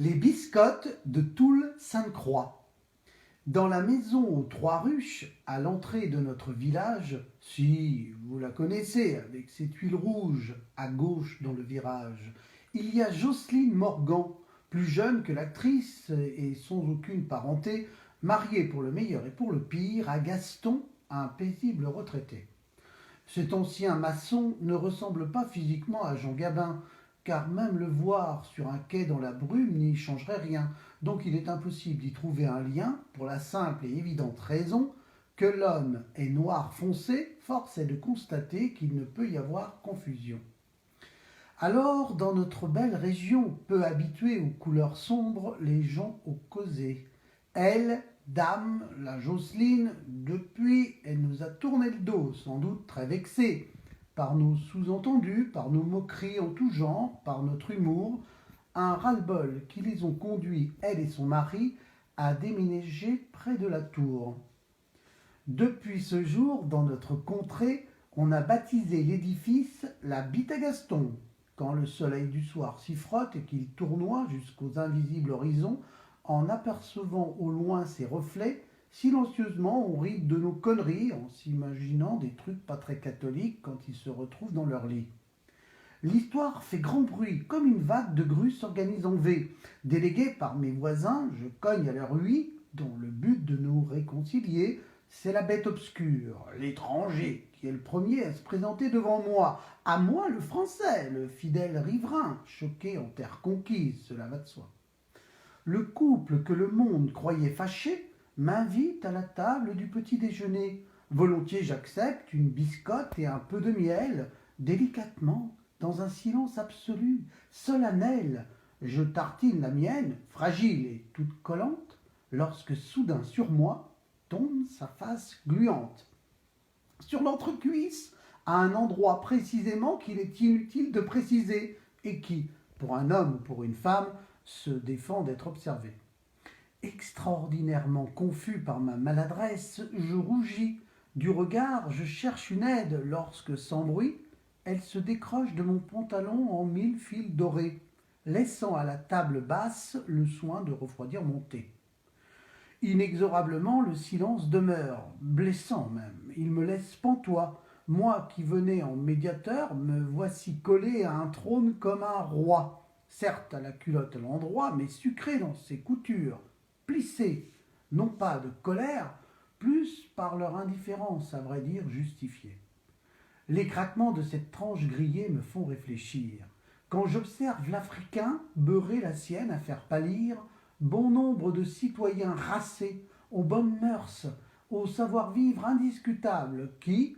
Les biscottes de Toul-Sainte-Croix. Dans la maison aux Trois Ruches, à l'entrée de notre village, si vous la connaissez, avec ses tuiles rouges à gauche dans le virage, il y a Jocelyne Morgan, plus jeune que l'actrice et sans aucune parenté, mariée pour le meilleur et pour le pire à Gaston, un paisible retraité. Cet ancien maçon ne ressemble pas physiquement à Jean Gabin, car même le voir sur un quai dans la brume n'y changerait rien. Donc il est impossible d'y trouver un lien, pour la simple et évidente raison que l'homme est noir foncé, force est de constater qu'il ne peut y avoir confusion. Alors, dans notre belle région, peu habituée aux couleurs sombres, les gens ont causé. Elle, dame, la Jocelyne, depuis, elle nous a tourné le dos, sans doute très vexée, par nos sous-entendus, par nos moqueries en tout genre, par notre humour, un ras-le-bol qui les ont conduits, elle et son mari, à déménager près de la tour. Depuis ce jour, dans notre contrée, on a baptisé l'édifice la Bite à Gaston. Quand le soleil du soir s'y frotte et qu'il tournoie jusqu'aux invisibles horizons, en apercevant au loin ses reflets, silencieusement on rit de nos conneries en s'imaginant des trucs pas très catholiques quand ils se retrouvent dans leur lit. L'histoire fait grand bruit, comme une vague de grues s'organise en V. Délégué par mes voisins, je cogne à leur oui, dont le but de nous réconcilier, c'est la bête obscure, l'étranger, qui est le premier à se présenter devant moi. À moi le français, le fidèle riverain, choqué en terre conquise, cela va de soi. Le couple que le monde croyait fâché m'invite à la table du petit déjeuner. Volontiers j'accepte une biscotte et un peu de miel, délicatement, dans un silence absolu, solennel. Je tartine la mienne, fragile et toute collante, lorsque soudain sur moi tombe sa face gluante. Sur l'entrecuisse, à un endroit précisément qu'il est inutile de préciser, et qui, pour un homme ou pour une femme, se défend d'être observé. Extraordinairement confus par ma maladresse, je rougis. Du regard, je cherche une aide lorsque, sans bruit, elle se décroche de mon pantalon en 1000 fils dorés, laissant à la table basse le soin de refroidir mon thé. Inexorablement, le silence demeure, blessant même. Il me laisse pantois. Moi qui venais en médiateur, me voici collé à un trône comme un roi. Certes à la culotte à l'endroit, mais sucré dans ses coutures, plissé, non pas de colère, plus par leur indifférence, à vrai dire, justifiée. Les craquements de cette tranche grillée me font réfléchir. Quand j'observe l'Africain beurrer la sienne à faire pâlir bon nombre de citoyens racés, aux bonnes mœurs, au savoir-vivre indiscutable, qui,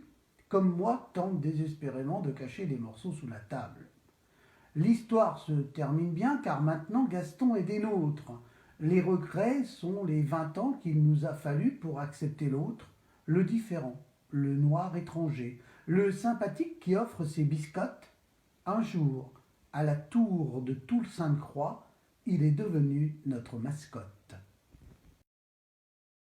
comme moi, tentent désespérément de cacher des morceaux sous la table. L'histoire se termine bien car maintenant Gaston est des nôtres. Les regrets sont les 20 ans qu'il nous a fallu pour accepter l'autre, le différent, le noir étranger, le sympathique qui offre ses biscottes. Un jour, à la tour de Toul-Sainte-Croix, il est devenu notre mascotte.